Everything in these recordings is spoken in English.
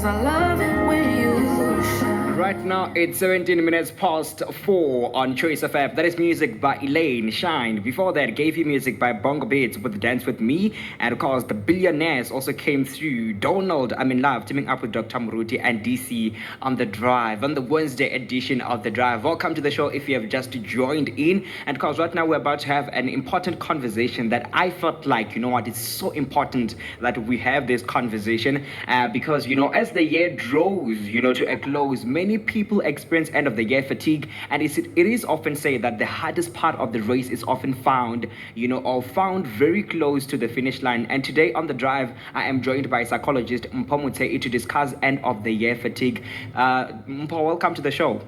I love it when you shine. Right now, it's 17 minutes past 4 on Choice FM. That is music by Elaine Shine. Before that, gave you music by Bongo Beats with Dance With Me. And of course, the Billionaires also came through. Donald, I'm in Love, teaming up with Dr. Muruti and DC on The Drive, on the Wednesday edition of The Drive. Welcome to the show if you have just joined in. And of course, right now, we're about to have an important conversation that I felt like, you know what, it's so important that we have this conversation because, you know, as the year draws, you know, to a close, many people experience end of the year fatigue, and it is often said that the hardest part of the race is often found, you know, or found very close to the finish line. And today on The Drive, I am joined by psychologist Mpho Motsei to discuss end of the year fatigue. Mpho, welcome to the show.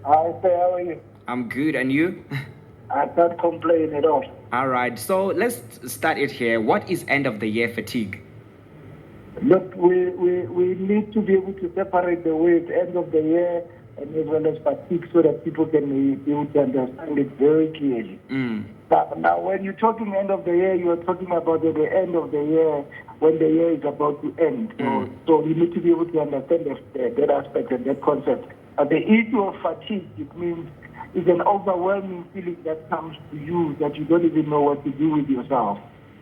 Hi, sir, how are you? I'm good, and you? I can't complain at all. All right, so let's start it here. What is end of the year fatigue? Look, we need to be able to separate the word end of the year and as well as fatigue so that people can be able to understand it very clearly. Now, when you're talking end of the year, you are talking about the end of the year when the year is about to end. So you need to be able to understand that aspect and that concept. The issue of fatigue, it means it's an overwhelming feeling that comes to you that you don't even know what to do with yourself.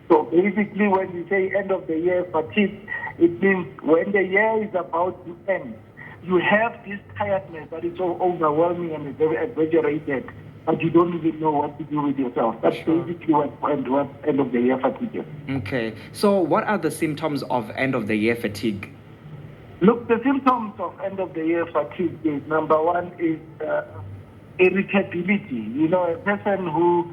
So basically, when you say end of the year fatigue, it means when the year is about to end, you have this tiredness that is so overwhelming and is very exaggerated, but you don't even know what to do with yourself. That's basically what end of the year fatigue is. Okay, so what are the symptoms of end of the year fatigue? Look, the symptoms of end of the year fatigue is, number one is irritability. You know, a person who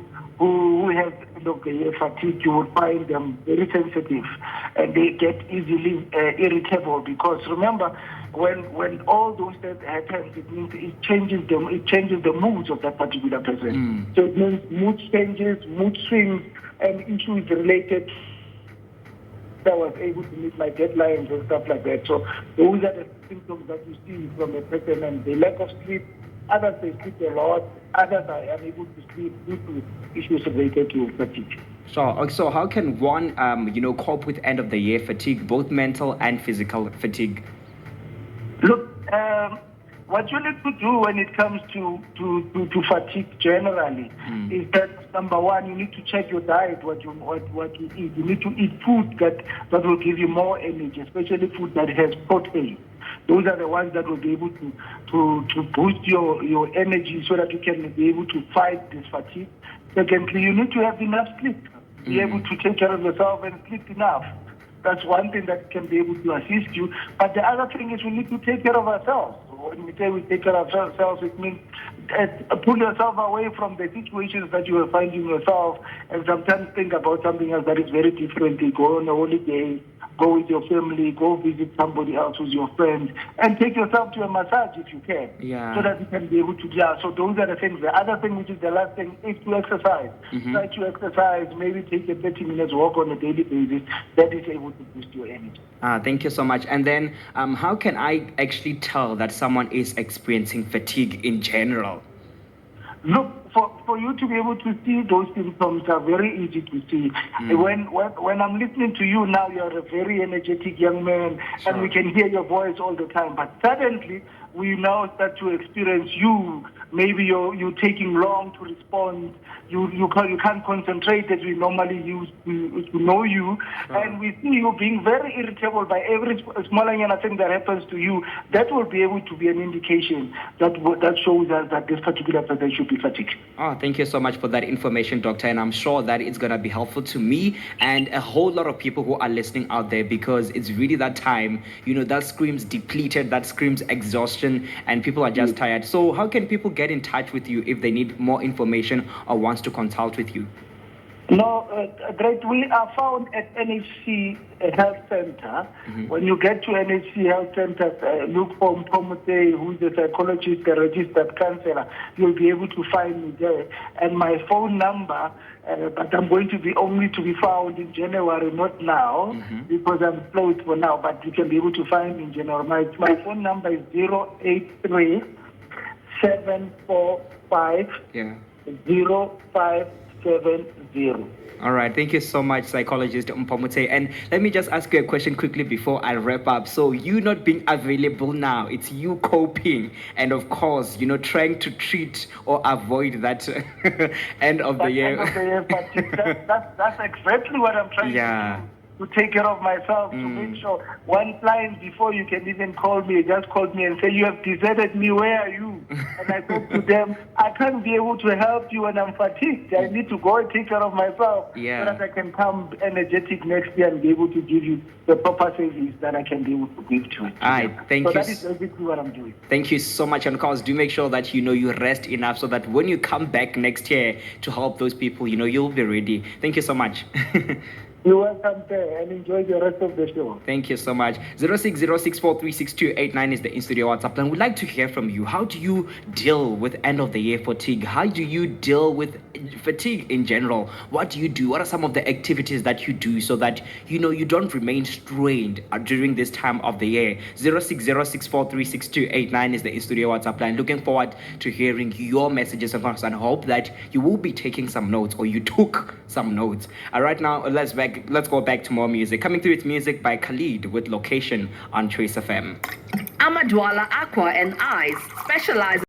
has end of the year fatigue, you would find them very sensitive and they get easily irritable, because remember, when all those things happen, it means it changes the moods of that particular person. So it means mood changes, mood swings, and issues related. I was able to meet my deadlines and stuff like that. So those are the symptoms that you see from a person, and the lack of sleep. Others, they sleep a lot. Others are unable to sleep due to issues related to fatigue. So how can one, cope with end of the year fatigue, both mental and physical fatigue? Look, what you need to do when it comes to fatigue generally is that, number one, you need to check your diet, what you eat. You need to eat food that will give you more energy, especially food that has protein. Those are the ones that will be able to boost your energy so that you can be able to fight this fatigue. Secondly, you need to have enough sleep. Be able to take care of yourself and sleep enough. That's one thing that can be able to assist you. But the other thing is we need to take care of ourselves. When we say we take care of ourselves, it means pull yourself away from the situations that you are finding yourself, and sometimes think about something else that is very different. Go on a holiday, go with your family, go visit somebody else who's your friend, and take yourself to a massage if you can, so that you can be able to, so those are the things. The other thing, which is the last thing, is to exercise. Try to exercise, maybe take a 30 minutes walk on a daily basis. That is able to boost your energy. Thank you so much. And then how can I actually tell that someone is experiencing fatigue in general? Look, for you to be able to see those symptoms are very easy to see. When I'm listening to you now, you're a very energetic young man, and we can hear your voice all the time. But suddenly, we now start to experience you. Maybe you're taking long to respond. You can't concentrate as we normally use to know you. And we see you being very irritable by every small thing that happens to you. That will be able to be an indication that shows us that this particular person should be fatigued. Oh, thank you so much for that information, Doctor. And I'm sure that it's going to be helpful to me and a whole lot of people who are listening out there, because it's really that time, that screams depleted, that screams exhaustion, and people are just tired. So how can people get in touch with you if they need more information or wants to consult with you? No, great. We are found at NHC Health Center. When you get to NHC Health Center, look for Mpho Motsei, who's a psychologist, a registered counselor. You'll be able to find me there. And my phone number, but I'm going to be only to be found in January, not now, because I'm closed for now, but you can be able to find me in January. My phone number is 083 745 05 086-586-8270. All right, thank you so much, psychologist Mpho Motsei. And let me just ask you a question quickly before I wrap up. So you not being available now, it's you coping, and of course, trying to treat or avoid that end of the year. End of the year fatigue. That's exactly what I'm trying Yeah. to do. To take care of myself, to make sure one client before you can even call me, just called me and say, you have deserted me, where are you? And I said to them, I can't be able to help you when I'm fatigued. I need to go and take care of myself so that I can come energetic next year and be able to give you the proper service that I can be able to give to it. All right, thank you. So that is basically what I'm doing. Thank you so much. And of course, do make sure that you rest enough so that when you come back next year to help those people, you'll be ready. Thank you so much. You're welcome there and enjoy the rest of the show. Thank you so much. 0606436289 is the in-studio WhatsApp line. We'd like to hear from you. How do you deal with end of the year fatigue? How do you deal with fatigue in general? What do you do? What are some of the activities that you do so that you don't remain strained during this time of the year? 0606436289 is the in-studio WhatsApp line. Looking forward to hearing your messages and hope that you will be taking some notes or you took some notes. Right now, let's go back to more music. Coming through, it's music by Khalid with Location on Choice FM. Amadwala Aqua and Eyes specialize